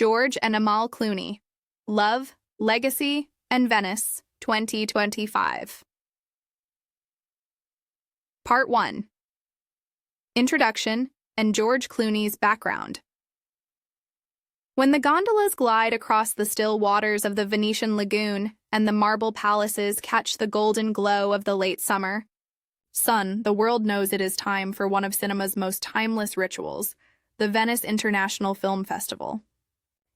George and Amal Clooney. Love, Legacy, and Venice, 2025. Part 1. Introduction and George Clooney's background. When the gondolas glide across the still waters of the Venetian lagoon and the marble palaces catch the golden glow of the late summer sun, the world knows it is time for one of cinema's most timeless rituals, the Venice International Film Festival.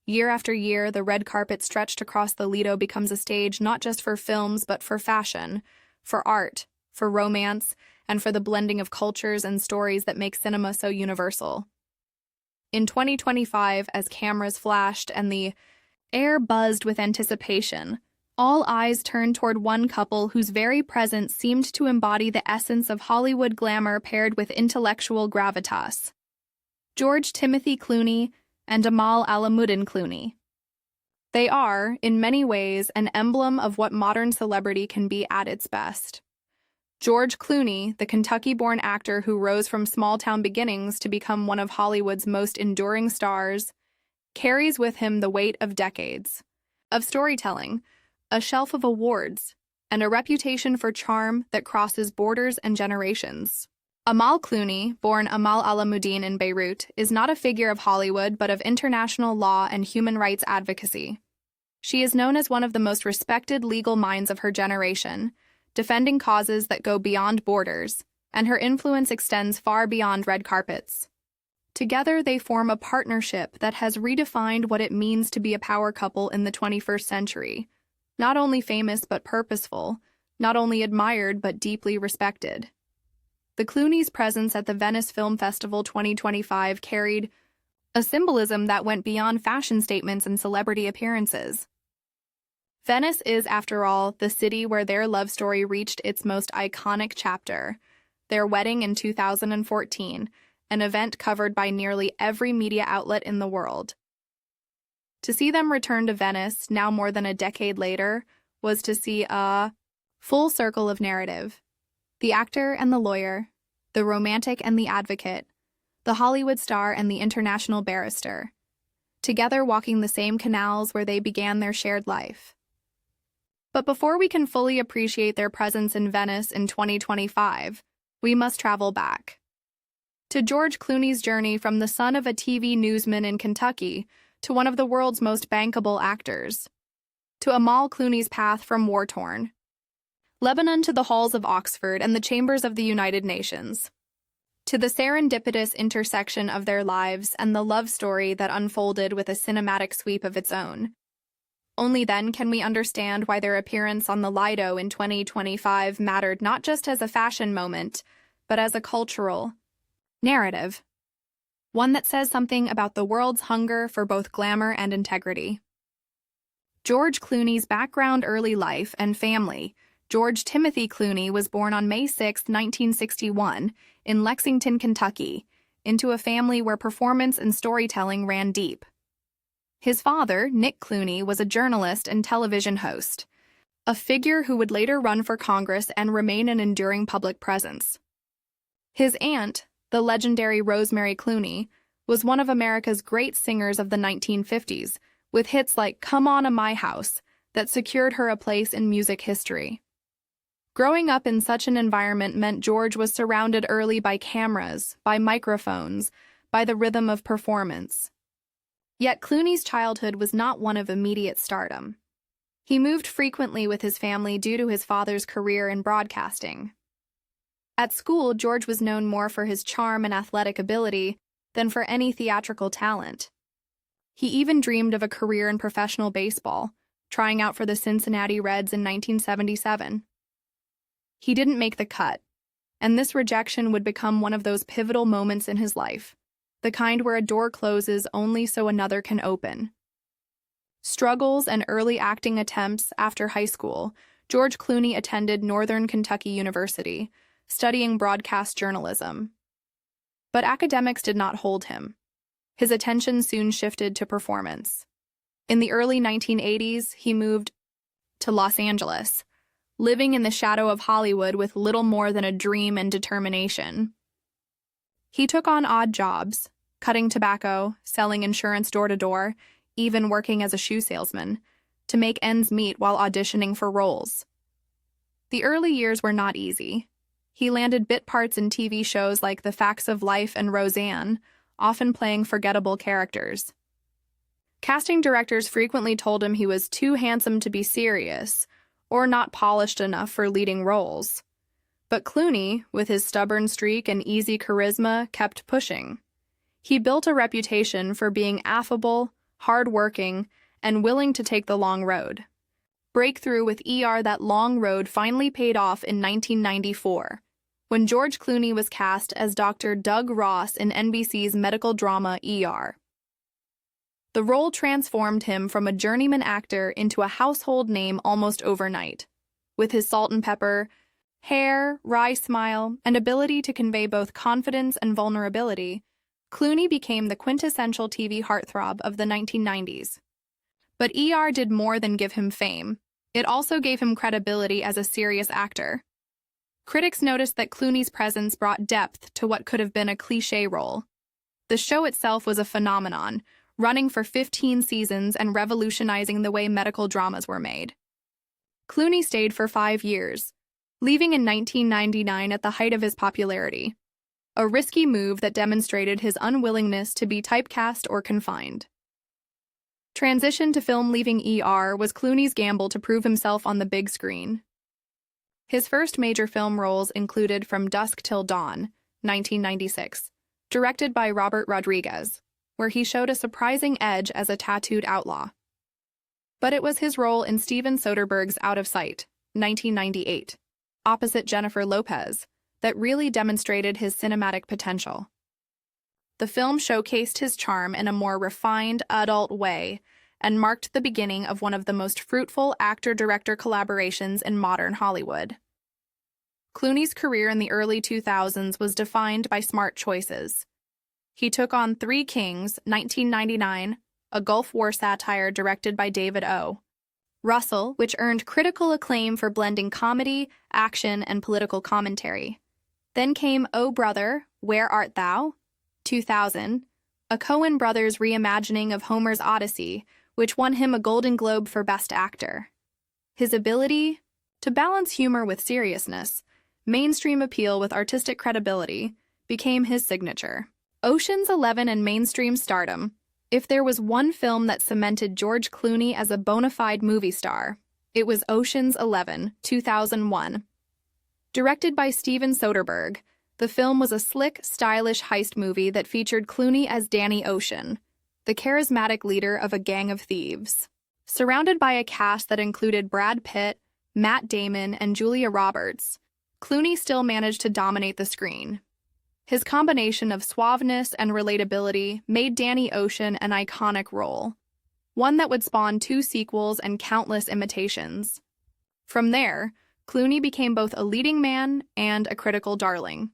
Year after year, the red carpet stretched across the Lido becomes a stage not just for films but for fashion, for art, for romance, and for the blending of cultures and stories that make cinema so universal. In 2025, as cameras flashed and the air buzzed with anticipation, all eyes turned toward one couple whose very presence seemed to embody the essence of Hollywood glamour paired with intellectual gravitas. George Timothy Clooney and Amal Clooney. They are, in many ways, an emblem of what modern celebrity can be at its best. George Clooney, the Kentucky-born actor who rose from small-town beginnings to become one of Hollywood's most enduring stars, carries with him the weight of decades, of storytelling, a shelf of awards, and a reputation for charm that crosses borders and generations. Amal Clooney, born Amal Alamuddin in Beirut, is not a figure of Hollywood but of international law and human rights advocacy. She is known as one of the most respected legal minds of her generation, defending causes that go beyond borders, and her influence extends far beyond red carpets. Together, they form a partnership that has redefined what it means to be a power couple in the 21st century, not only famous but purposeful, not only admired but deeply respected. The Clooney's presence at the Venice Film Festival 2025 carried a symbolism that went beyond fashion statements and celebrity appearances. Venice is, after all, the city where their love story reached its most iconic chapter, their wedding in 2014, an event covered by nearly every media outlet in the world. To see them return to Venice, now more than a decade later, was to see a full circle of narrative. The actor and the lawyer, the romantic and the advocate, the Hollywood star and the international barrister, together walking the same canals where they began their shared life. But before we can fully appreciate their presence in Venice in 2025, we must travel back to George Clooney's journey from the son of a TV newsman in Kentucky to one of the world's most bankable actors, to Amal Clooney's path from war-torn Lebanon to the halls of Oxford and the chambers of the United Nations, to the serendipitous intersection of their lives and the love story that unfolded with a cinematic sweep of its own. Only then can we understand why their appearance on the Lido in 2025 mattered not just as a fashion moment, but as a cultural narrative, one that says something about the world's hunger for both glamour and integrity. George Clooney's background, early life, and family. George Timothy Clooney was born on May 6, 1961, in Lexington, Kentucky, into a family where performance and storytelling ran deep. His father, Nick Clooney, was a journalist and television host, a figure who would later run for Congress and remain an enduring public presence. His aunt, the legendary Rosemary Clooney, was one of America's great singers of the 1950s, with hits like Come On to My House that secured her a place in music history. Growing up in such an environment meant George was surrounded early by cameras, by microphones, by the rhythm of performance. Yet Clooney's childhood was not one of immediate stardom. He moved frequently with his family due to his father's career in broadcasting. At school, George was known more for his charm and athletic ability than for any theatrical talent. He even dreamed of a career in professional baseball, trying out for the Cincinnati Reds in 1977. He didn't make the cut, and this rejection would become one of those pivotal moments in his life, the kind where a door closes only so another can open. Struggles and early acting attempts after high school, George Clooney attended Northern Kentucky University, studying broadcast journalism. But academics did not hold him. His attention soon shifted to performance. In the early 1980s, he moved to Los Angeles, living in the shadow of Hollywood with little more than a dream and determination. He took on odd jobs, cutting tobacco, selling insurance door to door, even working as a shoe salesman, to make ends meet while auditioning for roles. The early years were not easy. He landed bit parts in TV shows like The Facts of Life and Roseanne, often playing forgettable characters. Casting directors frequently told him he was too handsome to be serious, or not polished enough for leading roles. But Clooney, with his stubborn streak and easy charisma, kept pushing. He built a reputation for being affable, hard-working, and willing to take the long road. Breakthrough with That long road finally paid off in 1994, when George Clooney was cast as Dr. Doug Ross in NBC's medical drama The role transformed him from a journeyman actor into a household name almost overnight. With his salt and pepper, hair, wry smile, and ability to convey both confidence and vulnerability, Clooney became the quintessential TV heartthrob of the 1990s. But did more than give him fame. It also gave him credibility as a serious actor. Critics noticed that Clooney's presence brought depth to what could have been a cliché role. The show itself was a phenomenon, running for 15 seasons and revolutionizing the way medical dramas were made. Clooney stayed for 5 years, leaving in 1999 at the height of his popularity, a risky move that demonstrated his unwillingness to be typecast or confined. Transition to film. Leaving was Clooney's gamble to prove himself on the big screen. His first major film roles included From Dusk Till Dawn, 1996, directed by Robert Rodriguez, where he showed a surprising edge as a tattooed outlaw. But it was his role in Steven Soderbergh's Out of Sight, 1998, opposite Jennifer Lopez, that really demonstrated his cinematic potential. The film showcased his charm in a more refined, adult way and marked the beginning of one of the most fruitful actor-director collaborations in modern Hollywood. Clooney's career in the early 2000s was defined by smart choices. He took on Three Kings, 1999, a Gulf War satire directed by David O. Russell, which earned critical acclaim for blending comedy, action, and political commentary. Then came Oh Brother, Where Art Thou? 2000, a Coen brothers reimagining of Homer's Odyssey, which won him a Golden Globe for Best Actor. His ability to balance humor with seriousness, mainstream appeal with artistic credibility, became his signature. Ocean's 11 and mainstream stardom. If there was one film that cemented George Clooney as a bona fide movie star, it was Ocean's 11, 2001. Directed by Steven Soderbergh, the film was a slick, stylish heist movie that featured Clooney as Danny Ocean, the charismatic leader of a gang of thieves. Surrounded by a cast that included Brad Pitt, Matt Damon, and Julia Roberts, Clooney still managed to dominate the screen. His combination of suaveness and relatability made Danny Ocean an iconic role, one that would spawn 2 sequels and countless imitations. From there, Clooney became both a leading man and a critical darling.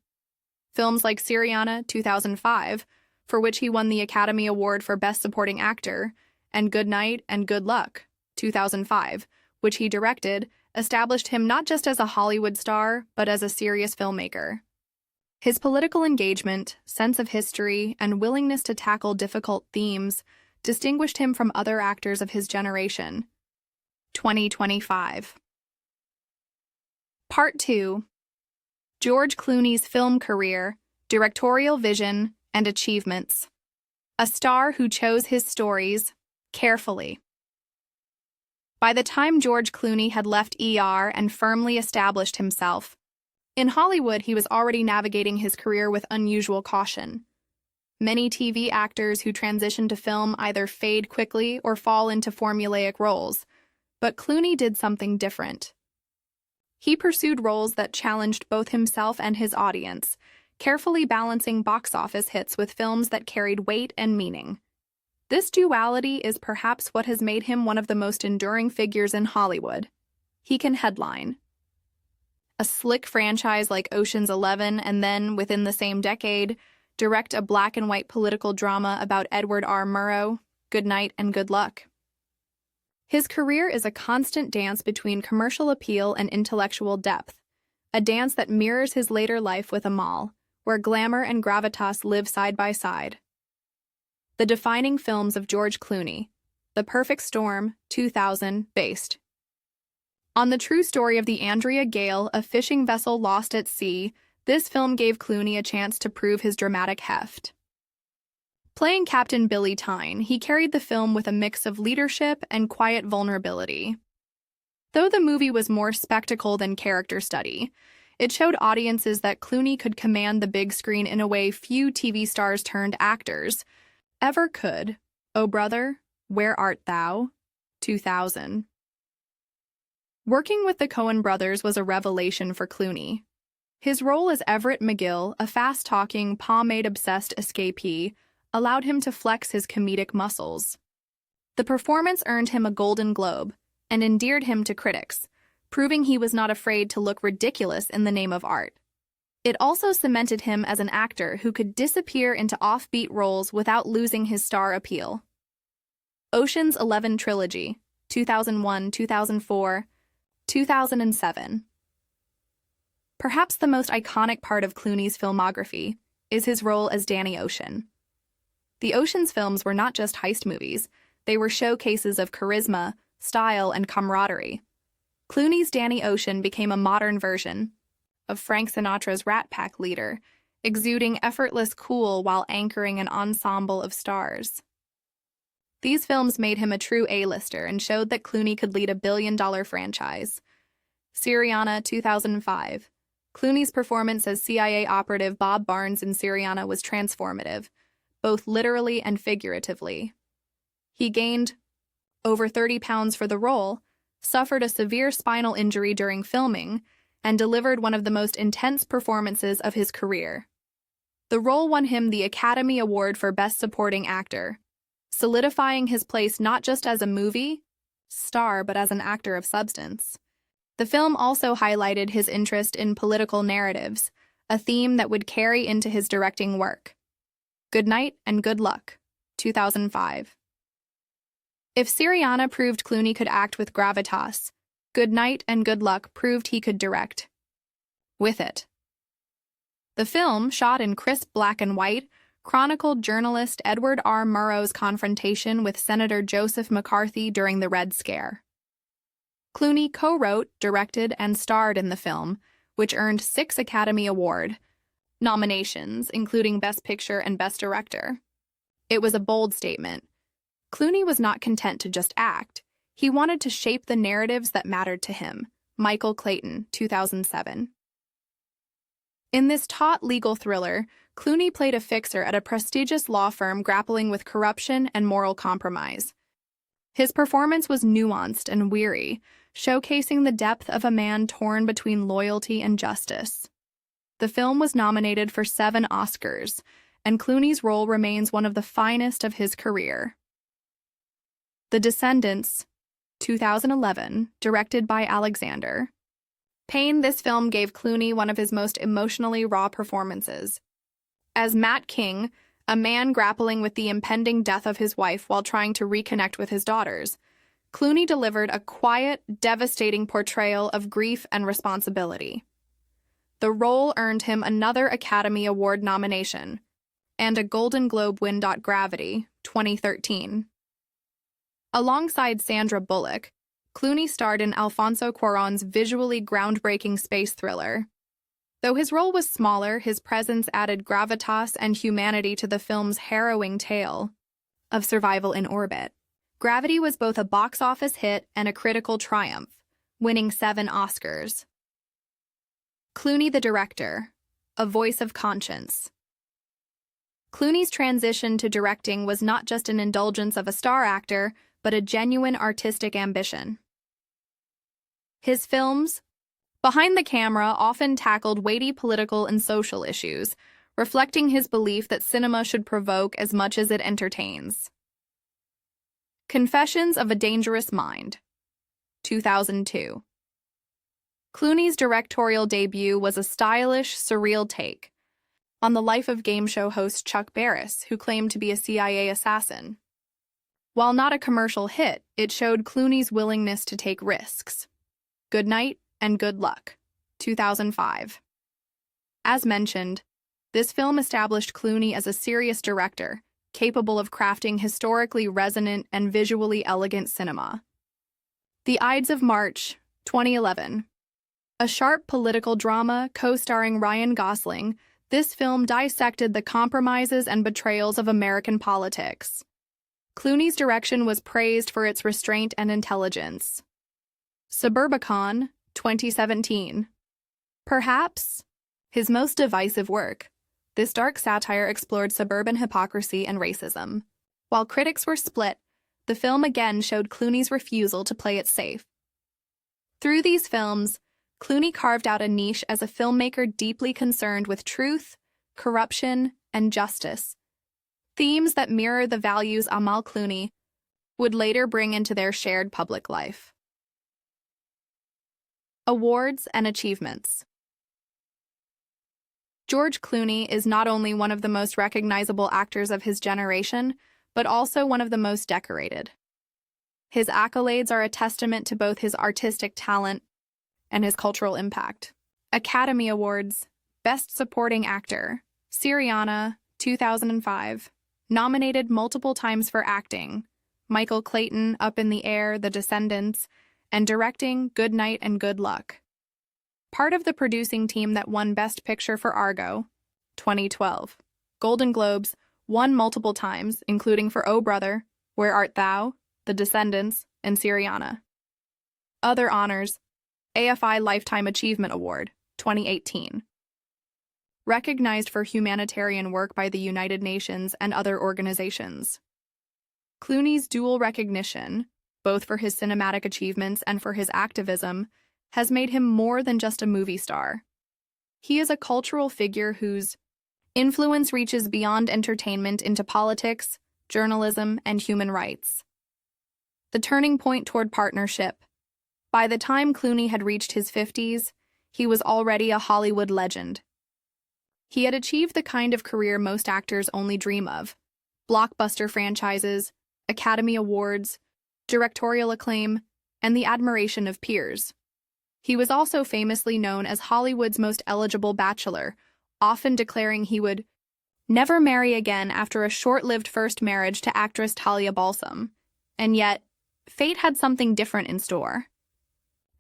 Films like Syriana, 2005, for which he won the Academy Award for Best Supporting Actor, and Good Night and Good Luck, 2005, which he directed, established him not just as a Hollywood star, but as a serious filmmaker. His political engagement, sense of history, and willingness to tackle difficult themes distinguished him from other actors of his generation. 2025. Part 2. George Clooney's film career, directorial vision, and achievements. A star who chose his stories carefully. By the time George Clooney had left and firmly established himself, in Hollywood he was already navigating his career with unusual caution. Many TV actors who transition to film either fade quickly or fall into formulaic roles, but Clooney did something different. He pursued roles that challenged both himself and his audience, carefully balancing box office hits with films that carried weight and meaning. This duality is perhaps what has made him one of the most enduring figures in Hollywood. He can headline a slick franchise like Ocean's 11 and then, within the same decade, direct a black and white political drama about Edward R. Murrow, Good Night and Good Luck. His career is a constant dance between commercial appeal and intellectual depth, a dance that mirrors his later life with Amal, where glamour and gravitas live side by side. The defining films of George Clooney, The Perfect Storm, 2000, based on the true story of the Andrea Gale, a fishing vessel lost at sea. This film gave Clooney a chance to prove his dramatic heft. Playing Captain Billy Tyne, he carried the film with a mix of leadership and quiet vulnerability. Though the movie was more spectacle than character study, it showed audiences that Clooney could command the big screen in a way few TV stars turned actors ever could. Oh Brother, Where Art Thou? 2000. Working with the Coen brothers was a revelation for Clooney. His role as Everett McGill, a fast-talking, pomade-obsessed escapee, allowed him to flex his comedic muscles. The performance earned him a Golden Globe and endeared him to critics, proving he was not afraid to look ridiculous in the name of art. It also cemented him as an actor who could disappear into offbeat roles without losing his star appeal. Ocean's 11 Trilogy, 2001, 2004, 2007. Perhaps the most iconic part of Clooney's filmography is his role as Danny Ocean. The Ocean's films were not just heist movies, they were showcases of charisma, style, and camaraderie. Clooney's Danny Ocean became a modern version of Frank Sinatra's Rat Pack leader, exuding effortless cool while anchoring an ensemble of stars. These films made him a true A-lister and showed that Clooney could lead a billion-dollar franchise. Syriana, 2005. Clooney's performance as CIA operative Bob Barnes in Syriana was transformative, both literally and figuratively. He gained over 30 pounds for the role, suffered a severe spinal injury during filming, and delivered one of the most intense performances of his career. The role won him the Academy Award for Best Supporting Actor, solidifying his place not just as a movie star but as an actor of substance. The film also highlighted his interest in political narratives, a theme that would carry into his directing work. Good Night and Good Luck, 2005. If Syriana proved Clooney could act with gravitas, Good Night and Good Luck proved he could direct with it. The film, shot in crisp black and white, chronicled journalist Edward R. Murrow's confrontation with Senator Joseph McCarthy during the Red Scare. Clooney co-wrote, directed, and starred in the film, which earned 6 Academy Award nominations, including Best Picture and Best Director. It was a bold statement. Clooney was not content to just act. He wanted to shape the narratives that mattered to him. Michael Clayton, 2007. In this taut legal thriller, Clooney played a fixer at a prestigious law firm grappling with corruption and moral compromise. His performance was nuanced and weary, showcasing the depth of a man torn between loyalty and justice. The film was nominated for 7 Oscars, and Clooney's role remains one of the finest of his career. The Descendants, 2011, directed by Alexander Payne. This film gave Clooney one of his most emotionally raw performances. As Matt King, a man grappling with the impending death of his wife while trying to reconnect with his daughters, Clooney delivered a quiet, devastating portrayal of grief and responsibility. The role earned him another Academy Award nomination and a Golden Globe win. Gravity, 2013. Alongside Sandra Bullock, Clooney starred in Alfonso Cuarón's visually groundbreaking space thriller. Though his role was smaller, his presence added gravitas and humanity to the film's harrowing tale of survival in orbit. Gravity was both a box office hit and a critical triumph, winning 7 Oscars. Clooney the director, a voice of conscience. Clooney's transition to directing was not just an indulgence of a star actor, but a genuine artistic ambition. His films, behind the camera, often tackled weighty political and social issues, reflecting his belief that cinema should provoke as much as it entertains. Confessions of a Dangerous Mind, 2002. Clooney's directorial debut was a stylish, surreal take on the life of game show host Chuck Barris, who claimed to be a CIA assassin. While not a commercial hit, it showed Clooney's willingness to take risks. Good Night and Good Luck, 2005. As mentioned, this film established Clooney as a serious director, capable of crafting historically resonant and visually elegant cinema. The Ides of March, 2011. A sharp political drama co-starring Ryan Gosling, this film dissected the compromises and betrayals of American politics. Clooney's direction was praised for its restraint and intelligence. Suburbicon, 2017. Perhaps his most divisive work, this dark satire explored suburban hypocrisy and racism. While critics were split, the film again showed Clooney's refusal to play it safe. Through these films, Clooney carved out a niche as a filmmaker deeply concerned with truth, corruption, and justice, themes that mirror the values Amal Clooney would later bring into their shared public life. Awards and achievements. George Clooney is not only one of the most recognizable actors of his generation, but also one of the most decorated. His accolades are a testament to both his artistic talent and his cultural impact. Academy Awards, Best Supporting Actor, Syriana, 2005. Nominated multiple times for acting, Michael Clayton, Up in the Air, The Descendants, and directing Good Night and Good Luck. Part of the producing team that won Best Picture for Argo, 2012. Golden Globes, won multiple times, including for Oh Brother, Where Art Thou, The Descendants, and Syriana. Other honors, AFI Lifetime Achievement Award, 2018. Recognized for humanitarian work by the United Nations and other organizations. Clooney's dual recognition, both for his cinematic achievements and for his activism, has made him more than just a movie star. He is a cultural figure whose influence reaches beyond entertainment into politics, journalism, and human rights. The turning point toward partnership. By the time Clooney had reached his 50s, he was already a Hollywood legend. He had achieved the kind of career most actors only dream of: blockbuster franchises, Academy Awards, directorial acclaim, and the admiration of peers. He was also famously known as Hollywood's most eligible bachelor, often declaring he would never marry again after a short-lived first marriage to actress Talia Balsam. And yet, fate had something different in store.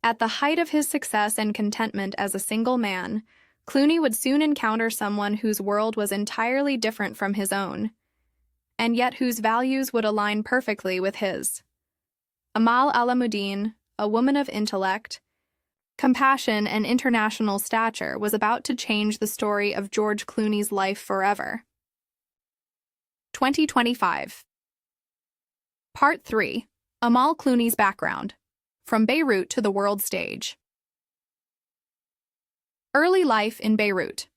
At the height of his success and contentment as a single man, Clooney would soon encounter someone whose world was entirely different from his own, and yet whose values would align perfectly with his. Amal Alamuddin, a woman of intellect, compassion, and international stature, was about to change the story of George Clooney's life forever. 2025. Part 3. Amal Clooney's background. From Beirut to the world stage. Early life in Beirut.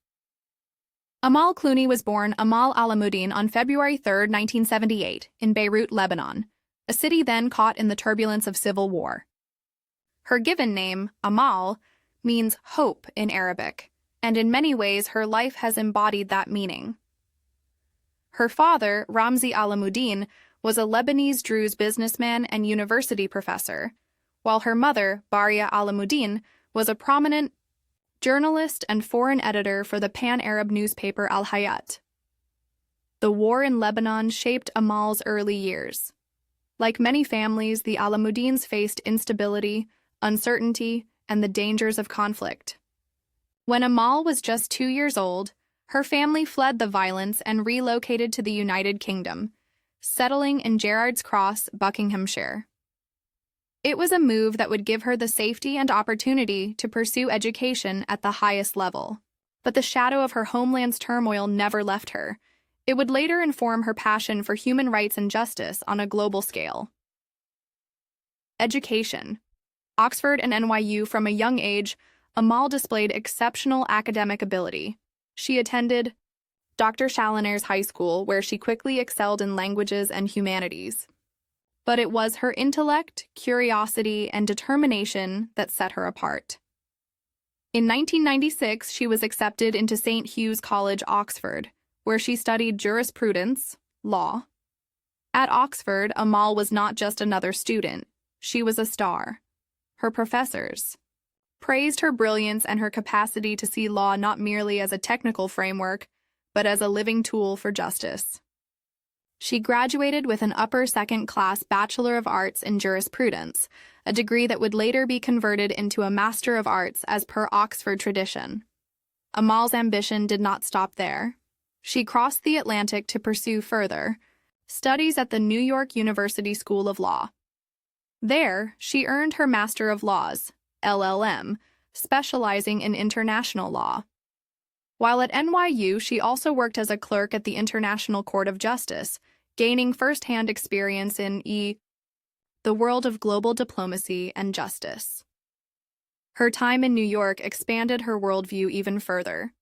Amal Clooney was born Amal Alamuddin on February 3, 1978, in Beirut, Lebanon, a city then caught in the turbulence of civil war. Her given name, Amal, means hope in Arabic, and in many ways her life has embodied that meaning. Her father, Ramzi Alamuddin, was a Lebanese Druze businessman and university professor, while her mother, Baria Alamuddin, was a prominent journalist and foreign editor for the pan-Arab newspaper Al Hayat. The war in Lebanon shaped Amal's early years. Like many families, the Alamuddins faced instability, uncertainty, and the dangers of conflict. When Amal was just 2 years old, her family fled the violence and relocated to the United Kingdom, settling in Gerrards Cross, Buckinghamshire. It was a move that would give her the safety and opportunity to pursue education at the highest level. But the shadow of her homeland's turmoil never left her. It would later inform her passion for human rights and justice on a global scale. Education. Oxford and NYU. From a young age, Amal displayed exceptional academic ability. She attended Dr. Challoner's High School, where she quickly excelled in languages and humanities. But it was her intellect, curiosity, and determination that set her apart. In 1996, she was accepted into St. Hugh's College, Oxford, where she studied jurisprudence, law. At Oxford, Amal was not just another student, she was a star. Her professors praised her brilliance and her capacity to see law not merely as a technical framework, but as a living tool for justice. She graduated with an upper second-class Bachelor of Arts in Jurisprudence, a degree that would later be converted into a Master of Arts as per Oxford tradition. Amal's ambition did not stop there. She crossed the Atlantic to pursue further studies at the New York University School of Law. There, she earned her Master of Laws, LLM, specializing in international law. While at NYU, she also worked as a clerk at the International Court of Justice, gaining first-hand experience in the world of global diplomacy and justice. Her time in New York expanded her worldview even further.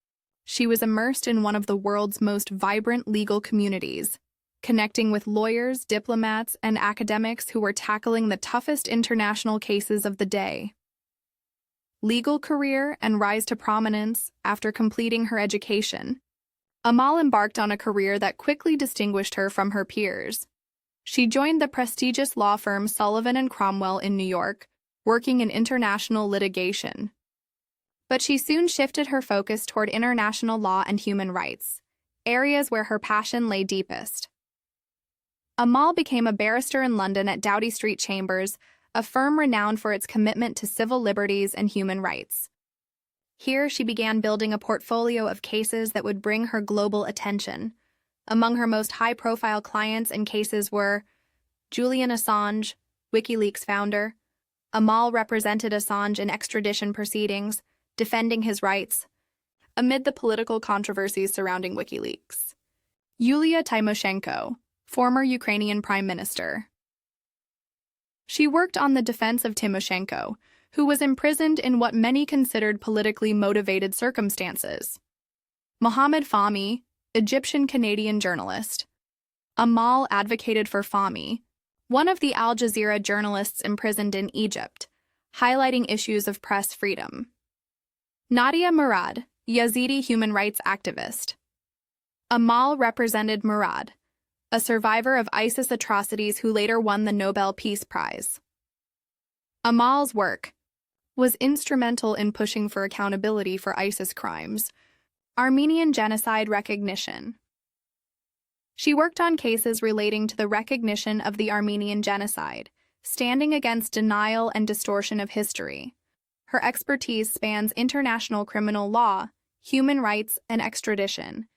She was immersed in one of the world's most vibrant legal communities, connecting with lawyers, diplomats, and academics who were tackling the toughest international cases of the day. Legal career and rise to prominence after completing her education. Amal embarked on a career that quickly distinguished her from her peers. She joined the prestigious law firm Sullivan & Cromwell in New York, working in international litigation. But she soon shifted her focus toward international law and human rights, areas where her passion lay deepest. Amal became a barrister in London at Doughty Street Chambers, a firm renowned for its commitment to civil liberties and human rights. Here, she began building a portfolio of cases that would bring her global attention. Among her most high-profile clients and cases were Julian Assange, WikiLeaks founder. Amal represented Assange in extradition proceedings, defending his rights, amid the political controversies surrounding WikiLeaks. Yulia Tymoshenko, former Ukrainian prime minister. She worked on the defense of Tymoshenko, who was imprisoned in what many considered politically motivated circumstances. Mohammed Fahmy, Egyptian-Canadian journalist. Amal advocated for Fahmy, one of the Al Jazeera journalists imprisoned in Egypt, highlighting issues of press freedom. Nadia Murad, Yazidi human rights activist. Amal represented Murad, a survivor of ISIS atrocities who later won the Nobel Peace Prize. Amal's work was instrumental in pushing for accountability for ISIS crimes, Armenian genocide recognition. She worked on cases relating to the recognition of the Armenian genocide, standing against denial and distortion of history. Her expertise spans international criminal law, human rights, and extradition.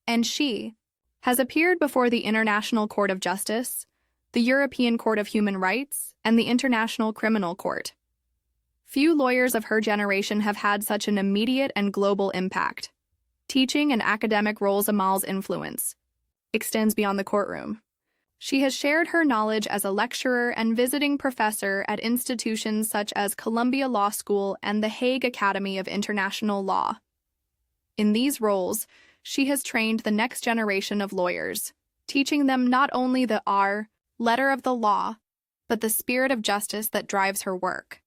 And she has appeared before the International Court of Justice, the European Court of Human Rights, and the International Criminal Court. Few lawyers of her generation have had such an immediate and global impact. Teaching and academic roles. Amal's influence extends beyond the courtroom. She has shared her knowledge as a lecturer and visiting professor at institutions such as Columbia Law School and the Hague Academy of International Law. In these roles, she has trained the next generation of lawyers, teaching them not only the letter of the law, but the spirit of justice that drives her work.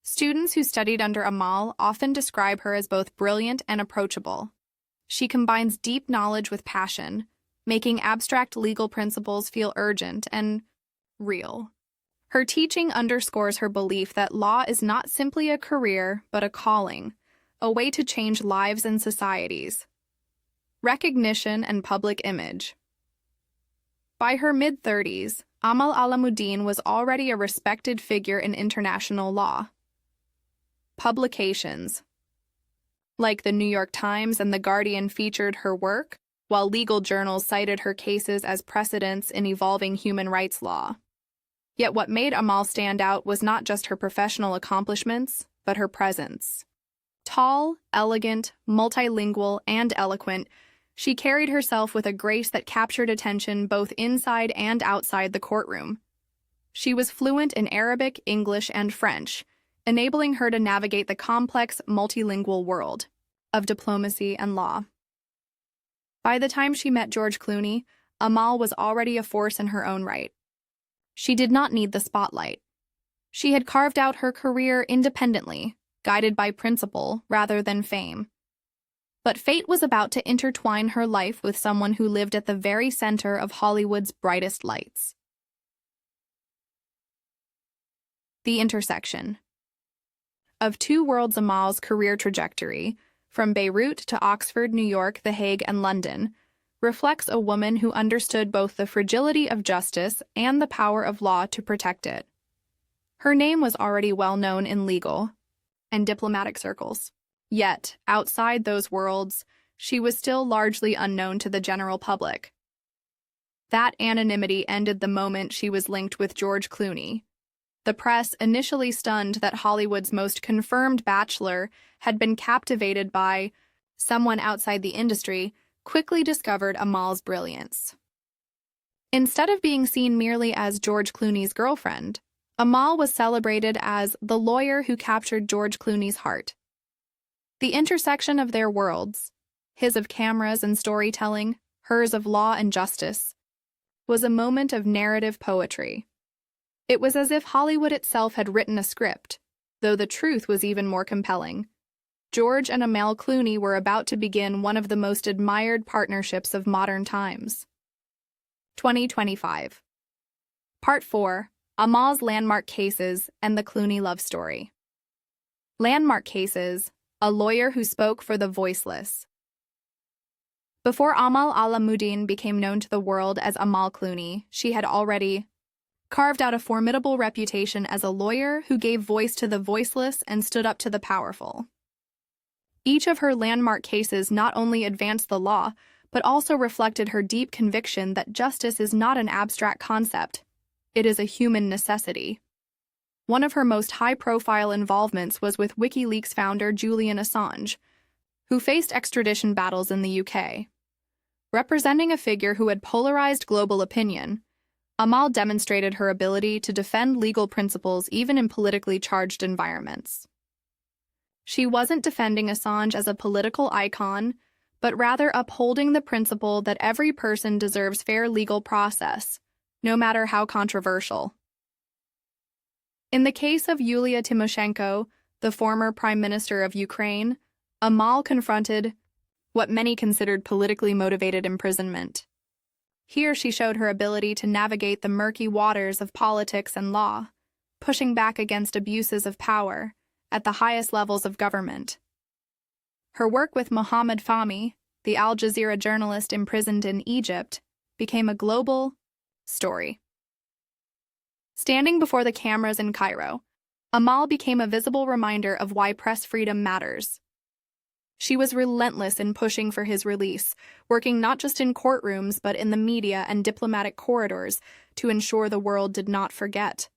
Students who studied under Amal often describe her as both brilliant and approachable. She combines deep knowledge with passion, making abstract legal principles feel urgent and real. Her teaching underscores her belief that law is not simply a career, but a calling, a way to change lives and societies. Recognition and public image. By her mid-30s, Amal Alamuddin was already a respected figure in international law. Publications like the New York Times and The Guardian featured her work, while legal journals cited her cases as precedents in evolving human rights law. Yet what made Amal stand out was not just her professional accomplishments, but her presence. Tall, elegant, multilingual, and eloquent, she carried herself with a grace that captured attention both inside and outside the courtroom. She was fluent in Arabic, English, and French, enabling her to navigate the complex, multilingual world of diplomacy and law. By the time she met George Clooney, Amal was already a force in her own right. She did not need the spotlight. She had carved out her career independently, guided by principle rather than fame. But fate was about to intertwine her life with someone who lived at the very center of Hollywood's brightest lights. The intersection of two worlds. Amal's career trajectory, from Beirut to Oxford, New York, The Hague, and London, reflects a woman who understood both the fragility of justice and the power of law to protect it. Her name was already well known in legal and diplomatic circles. Yet, outside those worlds, she was still largely unknown to the general public. That anonymity ended the moment she was linked with George Clooney. The press, initially stunned that Hollywood's most confirmed bachelor had been captivated by someone outside the industry, quickly discovered Amal's brilliance. Instead of being seen merely as George Clooney's girlfriend, Amal was celebrated as the lawyer who captured George Clooney's heart. The intersection of their worlds, his of cameras and storytelling, hers of law and justice, was a moment of narrative poetry. It was as if Hollywood itself had written a script, though the truth was even more compelling. George and Amal Clooney were about to begin one of the most admired partnerships of modern times. 2025. Part 4. Amal's Landmark Cases and the Clooney Love Story. Landmark Cases, a lawyer who spoke for the voiceless. Before Amal Alamuddin became known to the world as Amal Clooney, she had already carved out a formidable reputation as a lawyer who gave voice to the voiceless and stood up to the powerful. Each of her landmark cases not only advanced the law, but also reflected her deep conviction that justice is not an abstract concept. It is a human necessity. One of her most high-profile involvements was with WikiLeaks founder Julian Assange, who faced extradition battles in the UK. Representing a figure who had polarized global opinion, Amal demonstrated her ability to defend legal principles even in politically charged environments. She wasn't defending Assange as a political icon, but rather upholding the principle that every person deserves fair legal process, no matter how controversial. In the case of Yulia Tymoshenko, the former Prime Minister of Ukraine, Amal confronted what many considered politically motivated imprisonment. Here she showed her ability to navigate the murky waters of politics and law, pushing back against abuses of power at the highest levels of government. Her work with Mohammed Fahmy, the Al Jazeera journalist imprisoned in Egypt, became a global story. Standing before the cameras in Cairo, Amal became a visible reminder of why press freedom matters. She was relentless in pushing for his release, working not just in courtrooms but in the media and diplomatic corridors to ensure the world did not forget.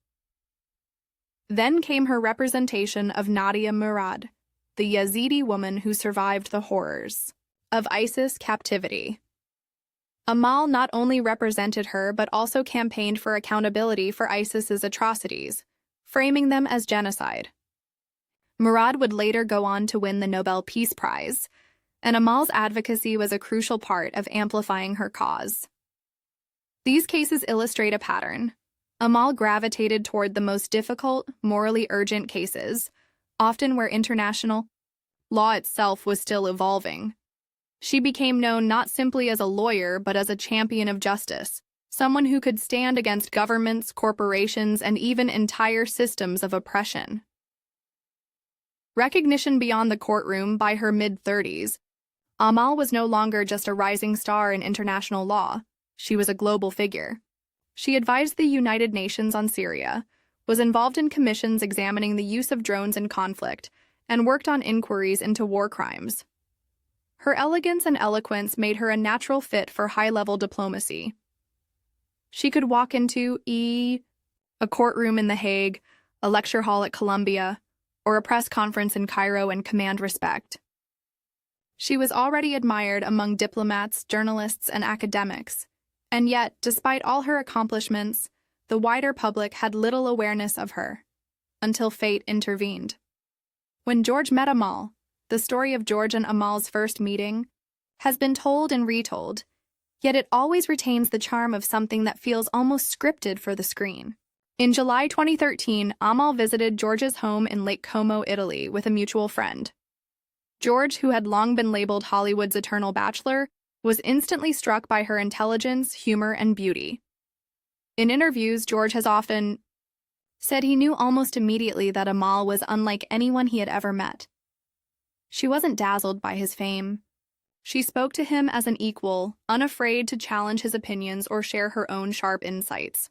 Then came her representation of Nadia Murad, the Yazidi woman who survived the horrors of ISIS captivity. Amal not only represented her but also campaigned for accountability for ISIS's atrocities, framing them as genocide. Murad would later go on to win the Nobel Peace Prize, and Amal's advocacy was a crucial part of amplifying her cause. These cases illustrate a pattern. Amal gravitated toward the most difficult, morally urgent cases, often where international law itself was still evolving. She became known not simply as a lawyer but as a champion of justice, someone who could stand against governments, corporations, and even entire systems of oppression. Recognition beyond the courtroom by her mid-30s, Amal was no longer just a rising star in international law. She was a global figure. She advised the United Nations on Syria, was involved in commissions examining the use of drones in conflict, and worked on inquiries into war crimes. Her elegance and eloquence made her a natural fit for high-level diplomacy. She could walk into a courtroom in The Hague, a lecture hall at Columbia, or a press conference in Cairo and command respect. She was already admired among diplomats, journalists, and academics, and yet, despite all her accomplishments, the wider public had little awareness of her, until fate intervened. When George met Amal, the story of George and Amal's first meeting has been told and retold, yet it always retains the charm of something that feels almost scripted for the screen. In July 2013, Amal visited George's home in Lake Como, Italy, with a mutual friend. George, who had long been labeled Hollywood's eternal bachelor, was instantly struck by her intelligence, humor, and beauty. In interviews, George has often said he knew almost immediately that Amal was unlike anyone he had ever met. She wasn't dazzled by his fame. She spoke to him as an equal, unafraid to challenge his opinions or share her own sharp insights.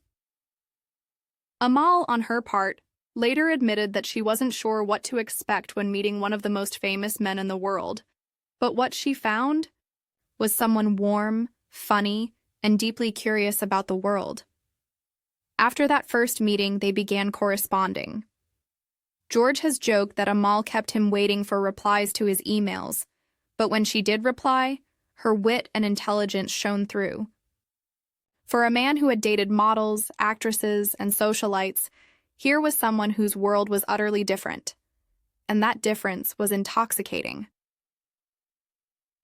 Amal, on her part, later admitted that she wasn't sure what to expect when meeting one of the most famous men in the world, but what she found was someone warm, funny, and deeply curious about the world. After that first meeting, they began corresponding. George has joked that Amal kept him waiting for replies to his emails, but when she did reply, her wit and intelligence shone through. For a man who had dated models, actresses, and socialites, here was someone whose world was utterly different, and that difference was intoxicating.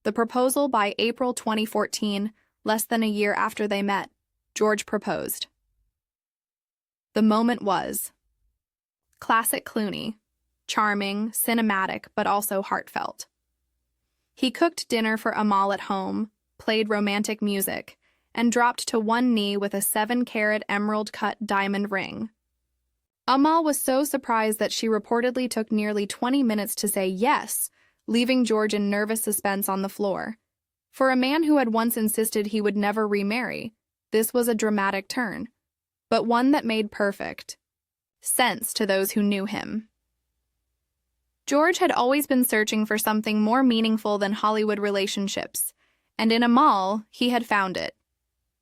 The proposal by April 2014, less than a year after they met, George proposed. The moment was classic Clooney, charming, cinematic, but also heartfelt. He cooked dinner for Amal at home, played romantic music, and dropped to one knee with a 7-carat emerald-cut diamond ring. Amal was so surprised that she reportedly took nearly 20 minutes to say yes, leaving George in nervous suspense on the floor. For a man who had once insisted he would never remarry, this was a dramatic turn, but one that made perfect sense to those who knew him. George had always been searching for something more meaningful than Hollywood relationships, and in Amal, he had found it.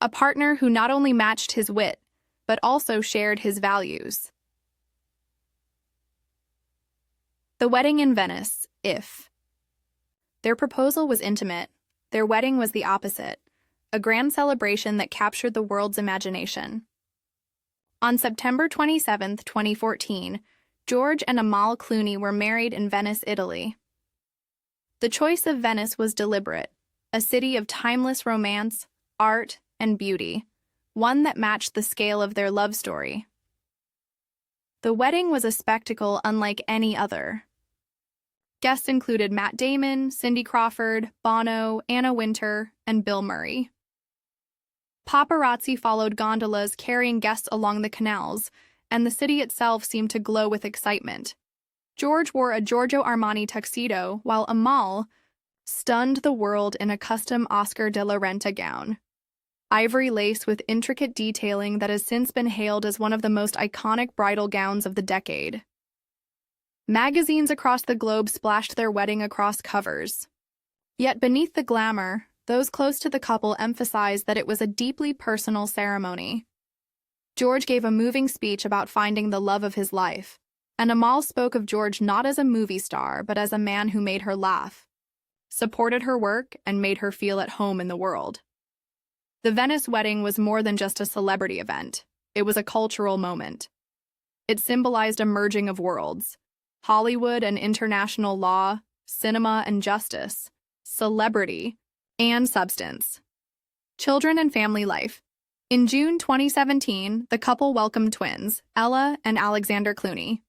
A partner who not only matched his wit, but also shared his values. The wedding in Venice, if. Their proposal was intimate. Their wedding was the opposite, a grand celebration that captured the world's imagination. On September 27, 2014, George and Amal Clooney were married in Venice, Italy. The choice of Venice was deliberate, a city of timeless romance, art, and beauty, one that matched the scale of their love story. The wedding was a spectacle unlike any other. Guests included Matt Damon, Cindy Crawford, Bono, Anna Wintour, and Bill Murray. Paparazzi followed gondolas carrying guests along the canals, and the city itself seemed to glow with excitement. George wore a Giorgio Armani tuxedo, while Amal stunned the world in a custom Oscar de la Renta gown. Ivory lace with intricate detailing that has since been hailed as one of the most iconic bridal gowns of the decade. Magazines across the globe splashed their wedding across covers. Yet beneath the glamour, those close to the couple emphasized that it was a deeply personal ceremony. George gave a moving speech about finding the love of his life, and Amal spoke of George not as a movie star but as a man who made her laugh, supported her work, and made her feel at home in the world. The Venice wedding was more than just a celebrity event. It was a cultural moment. It symbolized a merging of worlds: Hollywood and international law, cinema and justice, celebrity and substance. Children and family life. In June 2017, the couple welcomed twins, Ella and Alexander Clooney.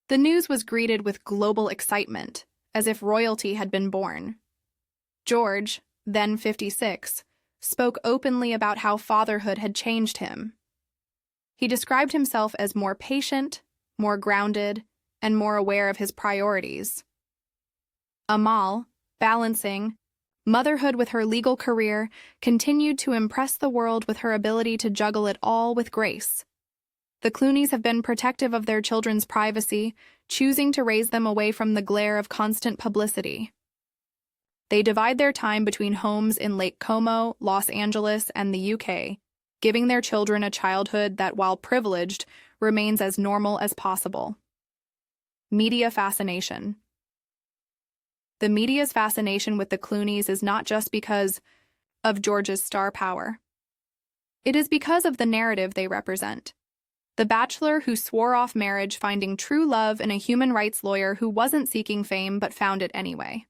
The news was greeted with global excitement, as if royalty had been born. George, then 56, spoke openly about how fatherhood had changed him. He described himself as more patient, more grounded, and more aware of his priorities. Amal, balancing motherhood with her legal career, continued to impress the world with her ability to juggle it all with grace. The Clooneys have been protective of their children's privacy, choosing to raise them away from the glare of constant publicity. They divide their time between homes in Lake Como, Los Angeles, and the UK, giving their children a childhood that, while privileged, remains as normal as possible. Media fascination. The media's fascination with the Clooneys is not just because of George's star power. It is because of the narrative they represent. The bachelor who swore off marriage, finding true love in a human rights lawyer who wasn't seeking fame but found it anyway.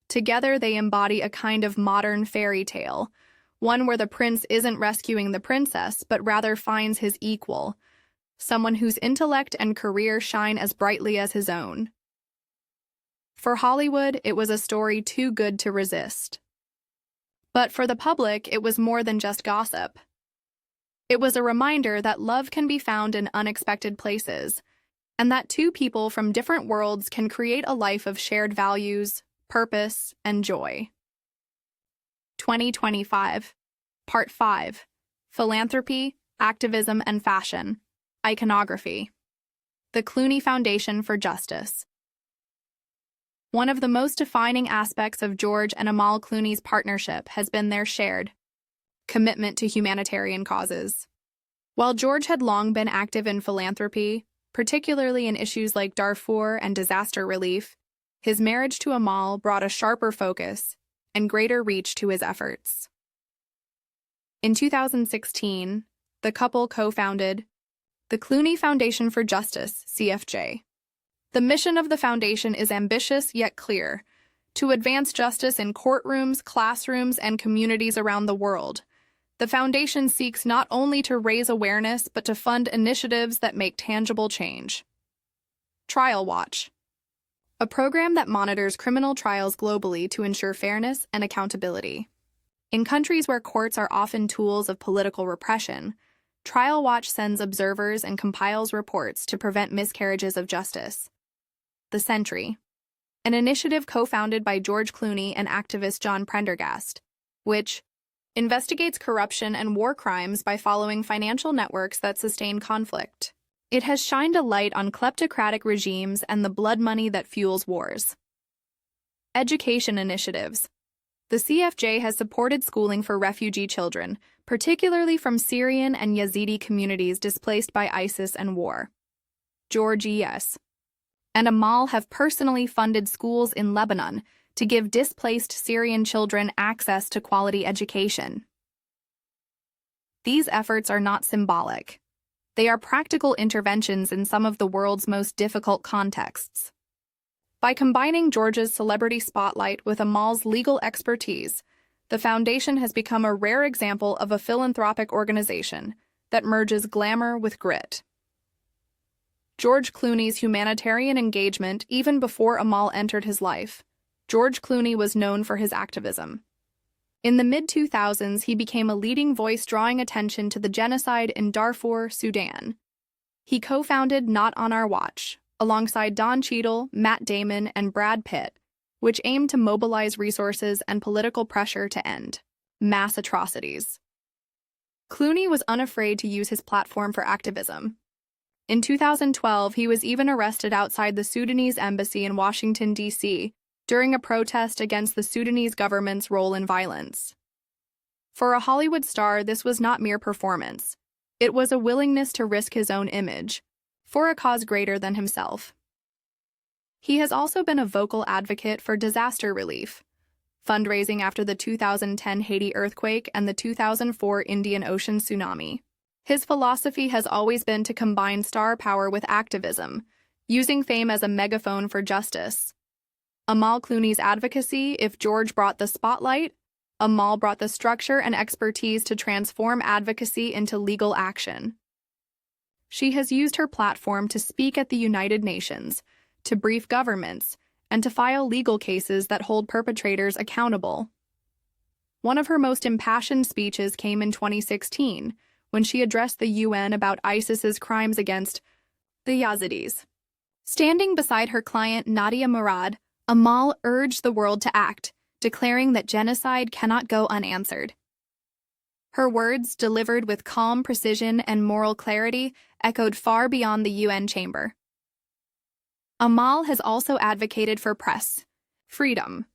Together, they embody a kind of modern fairy tale, one where the prince isn't rescuing the princess but rather finds his equal, someone whose intellect and career shine as brightly as his own. For Hollywood, it was a story too good to resist. But for the public, it was more than just gossip. It was a reminder that love can be found in unexpected places, and that two people from different worlds can create a life of shared values, purpose, and joy. 2025. Part 5. Philanthropy, Activism and Fashion. Iconography. The Clooney Foundation for Justice. One of the most defining aspects of George and Amal Clooney's partnership has been their shared commitment to humanitarian causes. While George had long been active in philanthropy, particularly in issues like Darfur and disaster relief, his marriage to Amal brought a sharper focus and greater reach to his efforts. In 2016, the couple co-founded the Clooney Foundation for Justice, CFJ. The mission of the foundation is ambitious yet clear: to advance justice in courtrooms, classrooms, and communities around the world. The foundation seeks not only to raise awareness, but to fund initiatives that make tangible change. Trial Watch, a program that monitors criminal trials globally to ensure fairness and accountability. In countries where courts are often tools of political repression, Trial Watch sends observers and compiles reports to prevent miscarriages of justice. The Sentry, an initiative co-founded by George Clooney and activist John Prendergast, which investigates corruption and war crimes by following financial networks that sustain conflict. It has shined a light on kleptocratic regimes and the blood money that fuels wars. Education initiatives. The CFJ has supported schooling for refugee children, particularly from Syrian and Yazidi communities displaced by ISIS and war. George E.S. and Amal have personally funded schools in Lebanon to give displaced Syrian children access to quality education. These efforts are not symbolic. They are practical interventions in some of the world's most difficult contexts. By combining George's celebrity spotlight with Amal's legal expertise, the foundation has become a rare example of a philanthropic organization that merges glamour with grit. George Clooney's humanitarian engagement even before Amal entered his life. George Clooney was known for his activism. In the mid-2000s, he became a leading voice drawing attention to the genocide in Darfur, Sudan. He co-founded Not on Our Watch, alongside Don Cheadle, Matt Damon, and Brad Pitt, which aimed to mobilize resources and political pressure to end mass atrocities. Clooney was unafraid to use his platform for activism. In 2012, he was even arrested outside the Sudanese embassy in Washington, D.C., during a protest against the Sudanese government's role in violence. For a Hollywood star, this was not mere performance. It was a willingness to risk his own image for a cause greater than himself. He has also been a vocal advocate for disaster relief, fundraising after the 2010 Haiti earthquake and the 2004 Indian Ocean tsunami. His philosophy has always been to combine star power with activism, using fame as a megaphone for justice. Amal Clooney's advocacy: if George brought the spotlight, Amal brought the structure and expertise to transform advocacy into legal action. She has used her platform to speak at the United Nations, to brief governments, and to file legal cases that hold perpetrators accountable. One of her most impassioned speeches came in 2016, when she addressed the UN about ISIS's crimes against the Yazidis. Standing beside her client Nadia Murad, Amal urged the world to act, declaring that genocide cannot go unanswered. Her words, delivered with calm precision and moral clarity, echoed far beyond the UN chamber. Amal has also advocated for press freedom,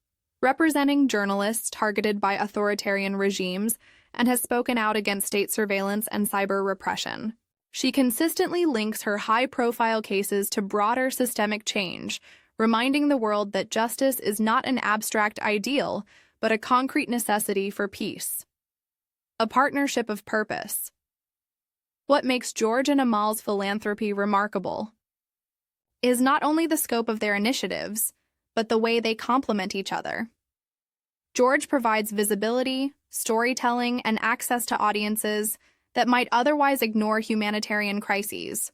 representing journalists targeted by authoritarian regimes, and has spoken out against state surveillance and cyber repression. She consistently links her high-profile cases to broader systemic change, reminding the world that justice is not an abstract ideal, but a concrete necessity for peace. A partnership of purpose. What makes George and Amal's philanthropy remarkable is not only the scope of their initiatives, but the way they complement each other. George provides visibility, storytelling, and access to audiences that might otherwise ignore humanitarian crises.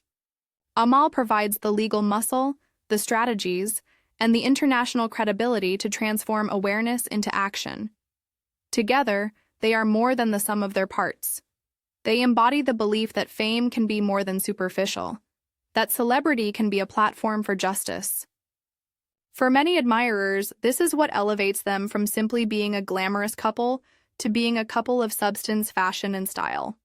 Amal provides the legal muscle, the strategies, and the international credibility to transform awareness into action. Together, they are more than the sum of their parts. They embody the belief that fame can be more than superficial, that celebrity can be a platform for justice. For many admirers, this is what elevates them from simply being a glamorous couple to being a couple of substance, fashion, and style.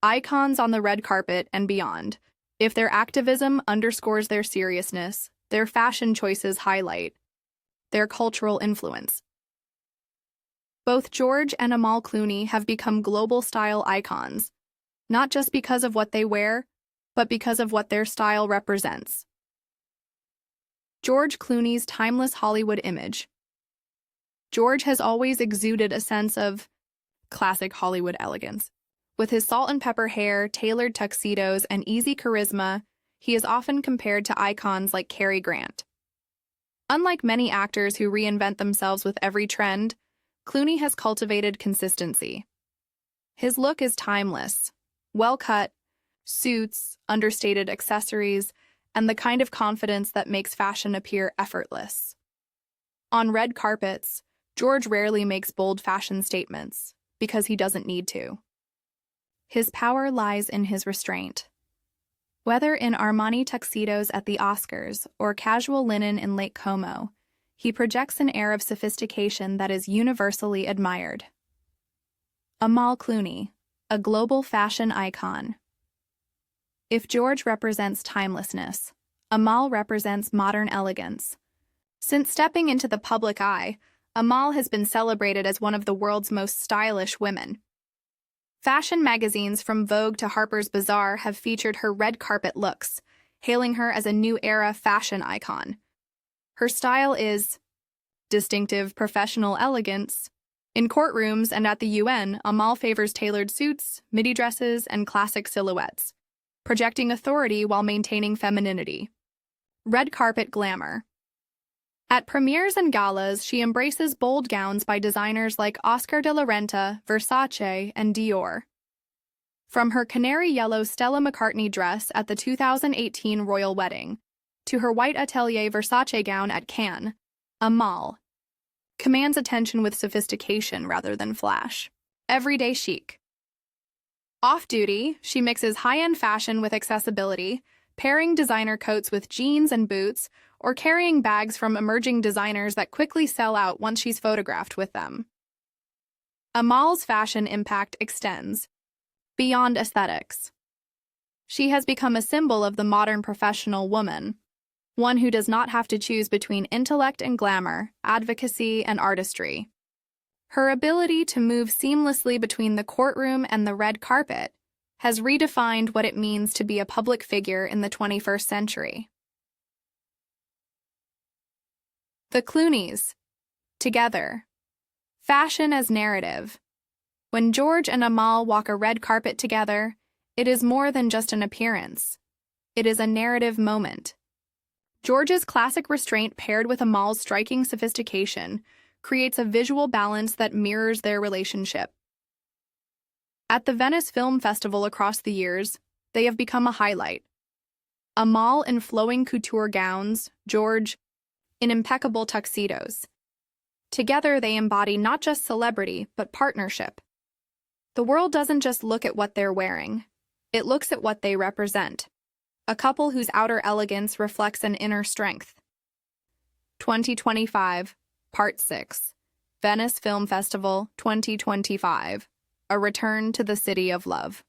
Icons on the red carpet and beyond. If their activism underscores their seriousness, their fashion choices highlight their cultural influence. Both George and Amal Clooney have become global style icons, not just because of what they wear, but because of what their style represents. George Clooney's timeless Hollywood image. George has always exuded a sense of classic Hollywood elegance. With his salt and pepper hair, tailored tuxedos, and easy charisma, he is often compared to icons like Cary Grant. Unlike many actors who reinvent themselves with every trend, Clooney has cultivated consistency. His look is timeless, well-cut, suits, understated accessories, and the kind of confidence that makes fashion appear effortless. On red carpets, George rarely makes bold fashion statements, because he doesn't need to. His power lies in his restraint. Whether in Armani tuxedos at the Oscars or casual linen in Lake Como, he projects an air of sophistication that is universally admired. Amal Clooney, a global fashion icon. If George represents timelessness, Amal represents modern elegance. Since stepping into the public eye, Amal has been celebrated as one of the world's most stylish women. Fashion magazines from Vogue to Harper's Bazaar have featured her red carpet looks, hailing her as a new era fashion icon. Her style is distinctive professional elegance. In courtrooms and at the UN, Amal favors tailored suits, midi dresses, and classic silhouettes, projecting authority while maintaining femininity. Red carpet glamour. At premieres and galas, she embraces bold gowns by designers like Oscar de la Renta, Versace, and Dior. From her canary yellow Stella McCartney dress at the 2018 royal wedding to her white Atelier Versace gown at Cannes, Amal commands attention with sophistication rather than flash. Everyday chic. Off-duty, she mixes high-end fashion with accessibility, pairing designer coats with jeans and boots, or carrying bags from emerging designers that quickly sell out once she's photographed with them. Amal's fashion impact extends beyond aesthetics. She has become a symbol of the modern professional woman, one who does not have to choose between intellect and glamour, advocacy and artistry. Her ability to move seamlessly between the courtroom and the red carpet has redefined what it means to be a public figure in the 21st century. The Clooneys. Together. Fashion as narrative. When George and Amal walk a red carpet together, it is more than just an appearance. It is a narrative moment. George's classic restraint paired with Amal's striking sophistication creates a visual balance that mirrors their relationship. At the Venice Film Festival across the years, they have become a highlight. Amal in flowing couture gowns, George in impeccable tuxedos. Together, they embody not just celebrity, but partnership. The world doesn't just look at what they're wearing. It looks at what they represent. A couple whose outer elegance reflects an inner strength. 2025, Part 6. Venice Film Festival 2025. A return to the city of love.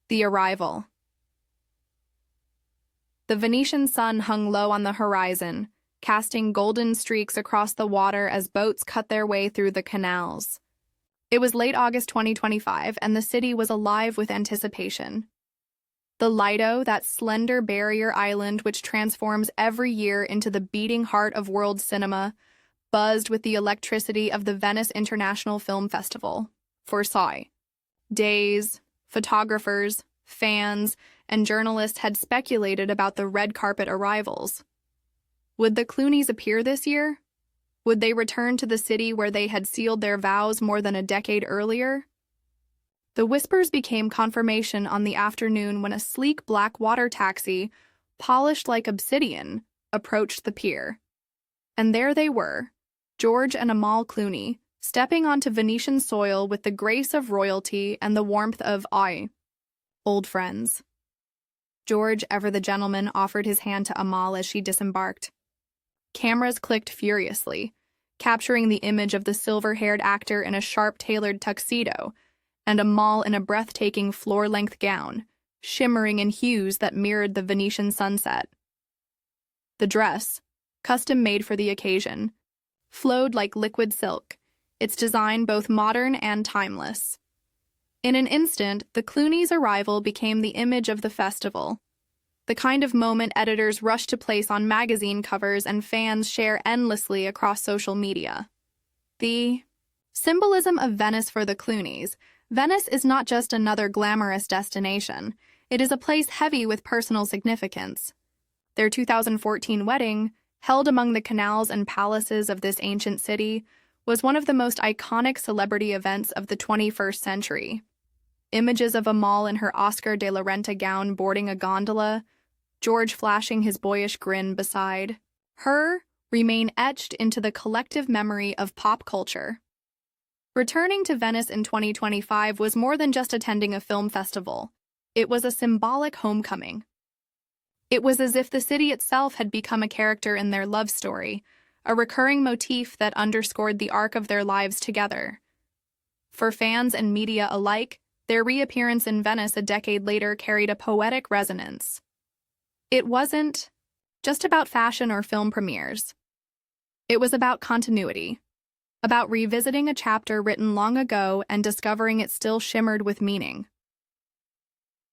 The arrival. The Venetian sun hung low on the horizon, casting golden streaks across the water as boats cut their way through the canals. It was late August 2025, and the city was alive with anticipation. The Lido, that slender barrier island which transforms every year into the beating heart of world cinema, buzzed with the electricity of the Venice International Film Festival. For days, photographers, fans, and journalists had speculated about the red carpet arrivals. Would the Clooneys appear this year? Would they return to the city where they had sealed their vows more than a decade earlier? The whispers became confirmation on the afternoon when a sleek black water taxi, polished like obsidian, approached the pier. And there they were, George and Amal Clooney, stepping onto Venetian soil with the grace of royalty and the warmth of old friends. George, ever the gentleman, offered his hand to Amal as she disembarked. Cameras clicked furiously, capturing the image of the silver-haired actor in a sharp-tailored tuxedo and Amal in a breathtaking floor-length gown, shimmering in hues that mirrored the Venetian sunset. The dress, custom-made for the occasion, flowed like liquid silk, its design both modern and timeless. In an instant, the Clooneys' arrival became the image of the festival, the kind of moment editors rush to place on magazine covers and fans share endlessly across social media. The symbolism of Venice for the Clooneys. Venice is not just another glamorous destination. It is a place heavy with personal significance. Their 2014 wedding, held among the canals and palaces of this ancient city, was one of the most iconic celebrity events of the 21st century. Images of Amal in her Oscar de la Renta gown boarding a gondola, George flashing his boyish grin beside her, remain etched into the collective memory of pop culture. Returning to Venice in 2025 was more than just attending a film festival. It was a symbolic homecoming. It was as if the city itself had become a character in their love story, a recurring motif that underscored the arc of their lives together. For fans and media alike, their reappearance in Venice a decade later carried a poetic resonance. It wasn't just about fashion or film premieres. It was about continuity, about revisiting a chapter written long ago and discovering it still shimmered with meaning.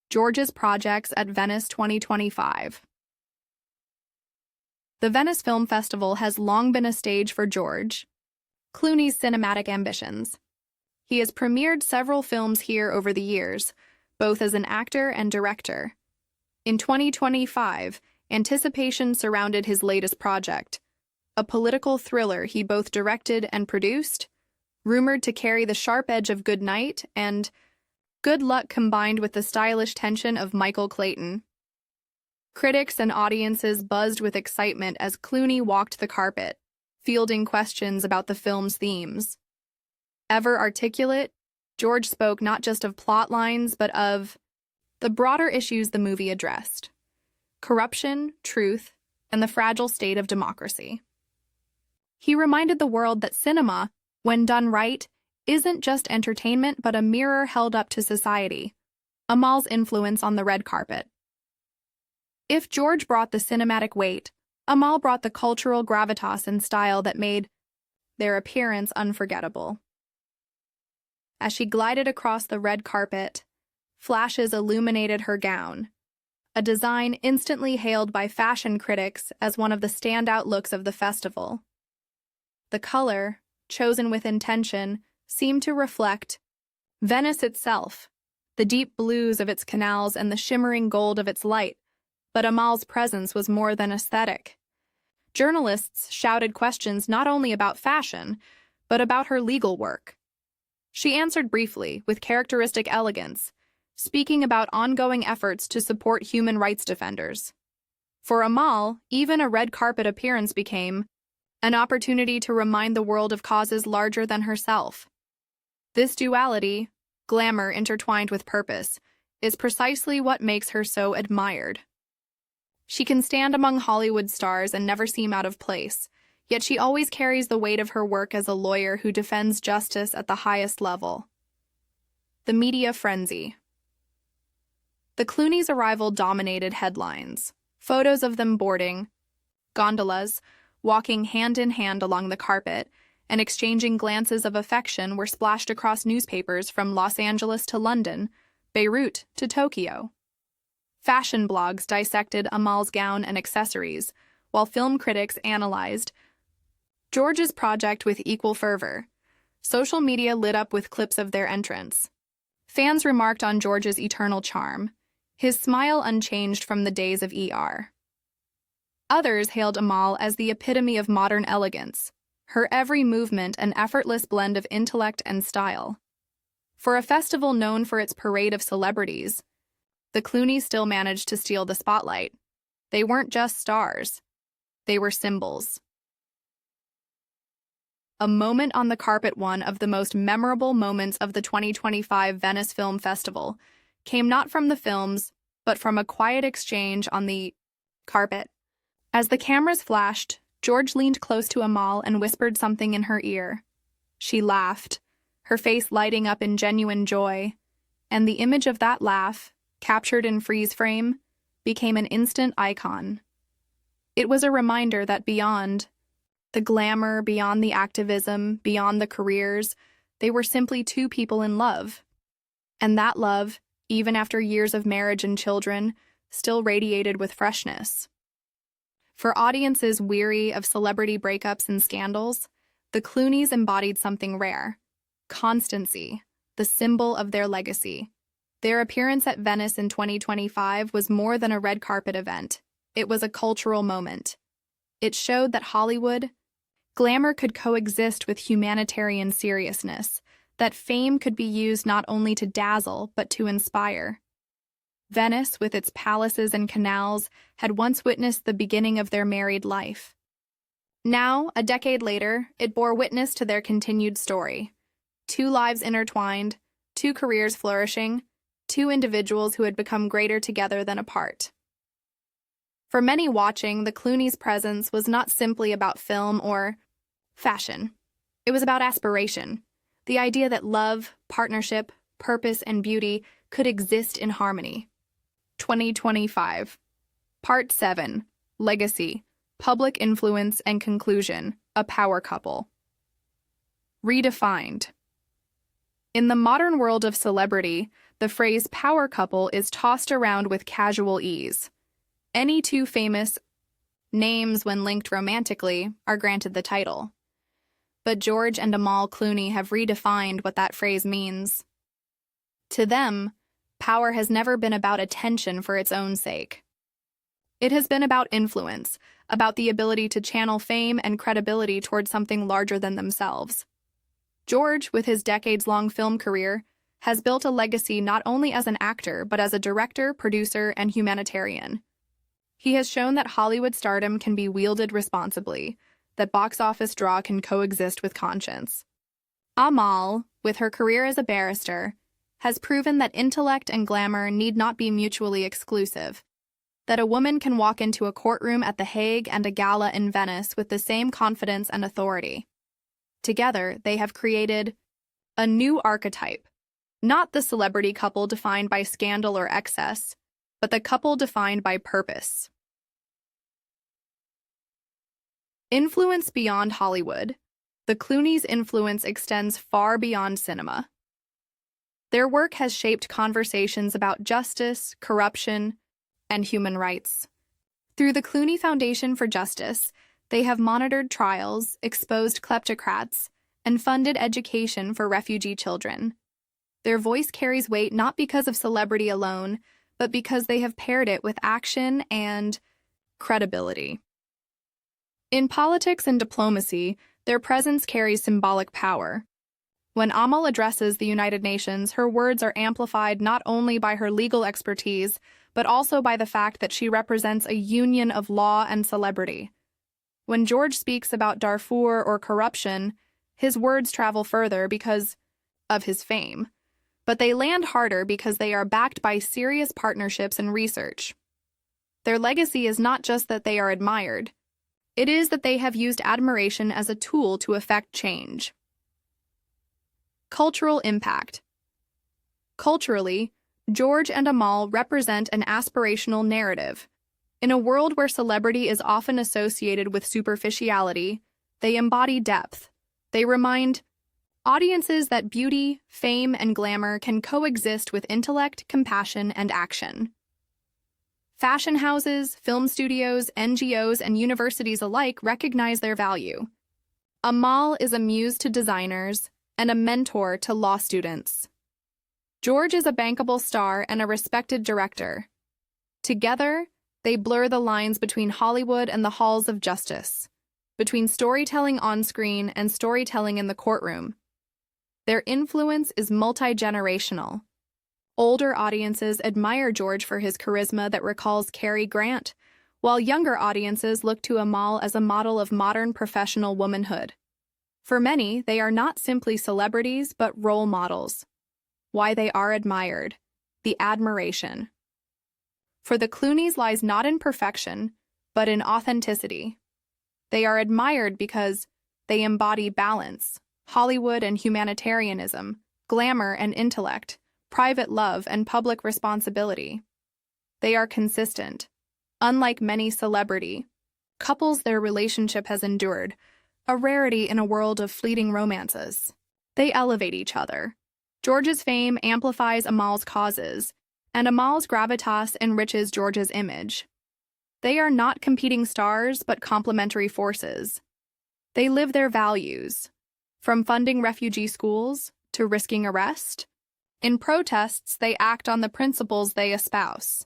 George's projects at Venice 2025. The Venice Film Festival has long been a stage for George Clooney's cinematic ambitions. He has premiered several films here over the years, both as an actor and director. In 2025, anticipation surrounded his latest project, a political thriller he both directed and produced, rumored to carry the sharp edge of Good Night and Good Luck combined with the stylish tension of Michael Clayton. Critics and audiences buzzed with excitement as Clooney walked the carpet, fielding questions about the film's themes. Ever articulate, George spoke not just of plot lines, but of the broader issues the movie addressed: corruption, truth, and the fragile state of democracy. He reminded the world that cinema, when done right, isn't just entertainment but a mirror held up to society. Amal's influence on the red carpet. If George brought the cinematic weight, Amal brought the cultural gravitas and style that made their appearance unforgettable. As she glided across the red carpet, flashes illuminated her gown, a design instantly hailed by fashion critics as one of the standout looks of the festival. The color, chosen with intention, seemed to reflect Venice itself, the deep blues of its canals and the shimmering gold of its light, but Amal's presence was more than aesthetic. Journalists shouted questions not only about fashion, but about her legal work. She answered briefly, with characteristic elegance, speaking about ongoing efforts to support human rights defenders. For Amal, even a red carpet appearance became an opportunity to remind the world of causes larger than herself. This duality, glamour intertwined with purpose, is precisely what makes her so admired. She can stand among Hollywood stars and never seem out of place, yet she always carries the weight of her work as a lawyer who defends justice at the highest level. The media frenzy. The Clooneys' arrival dominated headlines. Photos of them boarding gondolas, walking hand in hand along the carpet, and exchanging glances of affection were splashed across newspapers from Los Angeles to London, Beirut to Tokyo. Fashion blogs dissected Amal's gown and accessories, while film critics analyzed George's project with equal fervor. Social media lit up with clips of their entrance. Fans remarked on George's eternal charm, his smile unchanged from the days of ER. Others hailed Amal as the epitome of modern elegance, her every movement an effortless blend of intellect and style. For a festival known for its parade of celebrities, the Clooneys still managed to steal the spotlight. They weren't just stars. They were symbols. A moment on the carpet, one of the most memorable moments of the 2025 Venice Film Festival, came not from the films, but from a quiet exchange on the carpet. As the cameras flashed, George leaned close to Amal and whispered something in her ear. She laughed, her face lighting up in genuine joy, and the image of that laugh, captured in freeze frame, became an instant icon. It was a reminder that beyond the glamour, beyond the activism, beyond the careers, they were simply two people in love. And that love, even after years of marriage and children, still radiated with freshness. For audiences weary of celebrity breakups and scandals, the Clooneys embodied something rare: constancy, the symbol of their legacy. Their appearance at Venice in 2025 was more than a red carpet event. It was a cultural moment. It showed that Hollywood, glamour could coexist with humanitarian seriousness, that fame could be used not only to dazzle but to inspire. Venice, with its palaces and canals, had once witnessed the beginning of their married life. Now, a decade later, it bore witness to their continued story. Two lives intertwined, two careers flourishing, two individuals who had become greater together than apart. For many watching, the Clooneys' presence was not simply about film or fashion. It was about aspiration, the idea that love, partnership, purpose, and beauty could exist in harmony. 2025. Part 7. Legacy, Public Influence and Conclusion, A Power Couple. Redefined. In the modern world of celebrity, the phrase power couple is tossed around with casual ease. Any two famous names, when linked romantically, are granted the title. But George and Amal Clooney have redefined what that phrase means. To them, power has never been about attention for its own sake. It has been about influence, about the ability to channel fame and credibility towards something larger than themselves. George, with his decades-long film career, has built a legacy not only as an actor but as a director, producer, and humanitarian. He has shown that Hollywood stardom can be wielded responsibly, that box office draw can coexist with conscience. Amal, with her career as a barrister, has proven that intellect and glamour need not be mutually exclusive, that a woman can walk into a courtroom at The Hague and a gala in Venice with the same confidence and authority. Together, they have created a new archetype, not the celebrity couple defined by scandal or excess, but the couple defined by purpose. Influence beyond Hollywood. The Clooneys' influence extends far beyond cinema. Their work has shaped conversations about justice, corruption, and human rights. Through the Clooney Foundation for Justice, they have monitored trials, exposed kleptocrats, and funded education for refugee children. Their voice carries weight not because of celebrity alone, but because they have paired it with action and credibility. In politics and diplomacy, their presence carries symbolic power. When Amal addresses the United Nations, her words are amplified not only by her legal expertise, but also by the fact that she represents a union of law and celebrity. When George speaks about Darfur or corruption, his words travel further because of his fame, but they land harder because they are backed by serious partnerships and research. Their legacy is not just that they are admired. It is that they have used admiration as a tool to effect change. Cultural impact. Culturally, George and Amal represent an aspirational narrative. In a world where celebrity is often associated with superficiality, they embody depth. They remind audiences that beauty, fame, and glamour can coexist with intellect, compassion, and action. Fashion houses, film studios, NGOs, and universities alike recognize their value. Amal is a muse to designers and a mentor to law students. George is a bankable star and a respected director. Together, they blur the lines between Hollywood and the halls of justice, between storytelling on screen and storytelling in the courtroom. Their influence is multi-generational. Older audiences admire George for his charisma that recalls Cary Grant, while younger audiences look to Amal as a model of modern professional womanhood. For many, they are not simply celebrities, but role models. Why they are admired. The admiration. For the Clooneys lies not in perfection, but in authenticity. They are admired because they embody balance, Hollywood and humanitarianism, glamour and intellect, private love and public responsibility. They are consistent. Unlike many celebrity couples, their relationship has endured, a rarity in a world of fleeting romances. They elevate each other. George's fame amplifies Amal's causes, and Amal's gravitas enriches George's image. They are not competing stars, but complementary forces. They live their values, from funding refugee schools to risking arrest. In protests, they act on the principles they espouse.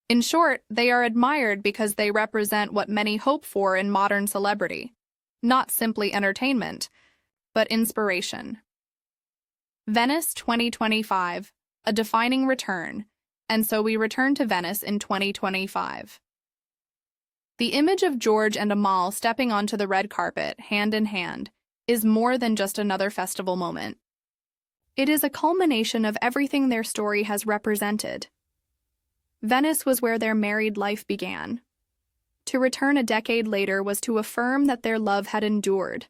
In short, they are admired because they represent what many hope for in modern celebrity, not simply entertainment, but inspiration. Venice 2025, a defining return, and so we return to Venice in 2025. The image of George and Amal stepping onto the red carpet, hand in hand, is more than just another festival moment. It is a culmination of everything their story has represented. Venice was where their married life began. To return a decade later was to affirm that their love had endured,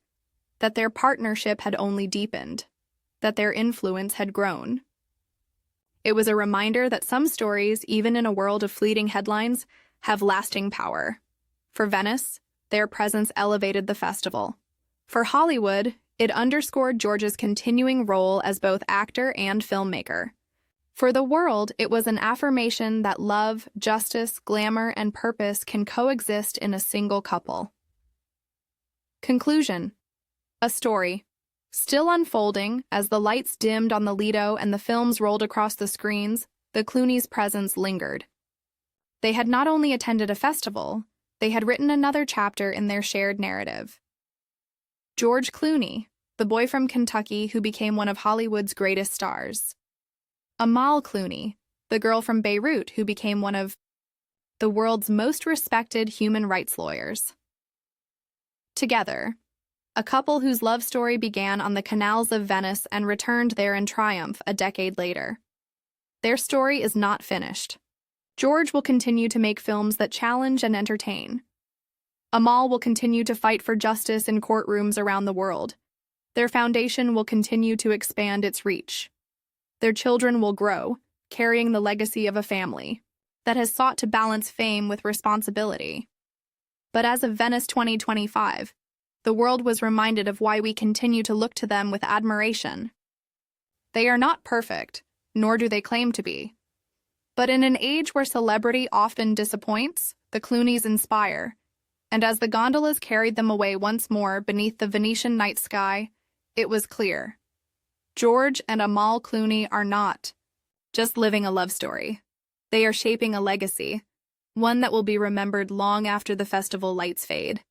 that their partnership had only deepened, that their influence had grown. It was a reminder that some stories, even in a world of fleeting headlines, have lasting power. For Venice, their presence elevated the festival. For Hollywood, it underscored George's continuing role as both actor and filmmaker. For the world, it was an affirmation that love, justice, glamour, and purpose can coexist in a single couple. Conclusion. A story, still unfolding as the lights dimmed on the Lido and the films rolled across the screens, the Clooney's presence lingered. They had not only attended a festival, they had written another chapter in their shared narrative. George Clooney, the boy from Kentucky who became one of Hollywood's greatest stars. Amal Clooney, the girl from Beirut who became one of the world's most respected human rights lawyers. Together, a couple whose love story began on the canals of Venice and returned there in triumph a decade later. Their story is not finished. George will continue to make films that challenge and entertain. Amal will continue to fight for justice in courtrooms around the world. Their foundation will continue to expand its reach. Their children will grow, carrying the legacy of a family that has sought to balance fame with responsibility. But as of Venice 2025, the world was reminded of why we continue to look to them with admiration. They are not perfect, nor do they claim to be. But in an age where celebrity often disappoints, the Clooneys inspire. And as the gondolas carried them away once more beneath the Venetian night sky, it was clear. George and Amal Clooney are not just living a love story. They are shaping a legacy, one that will be remembered long after the festival lights fade.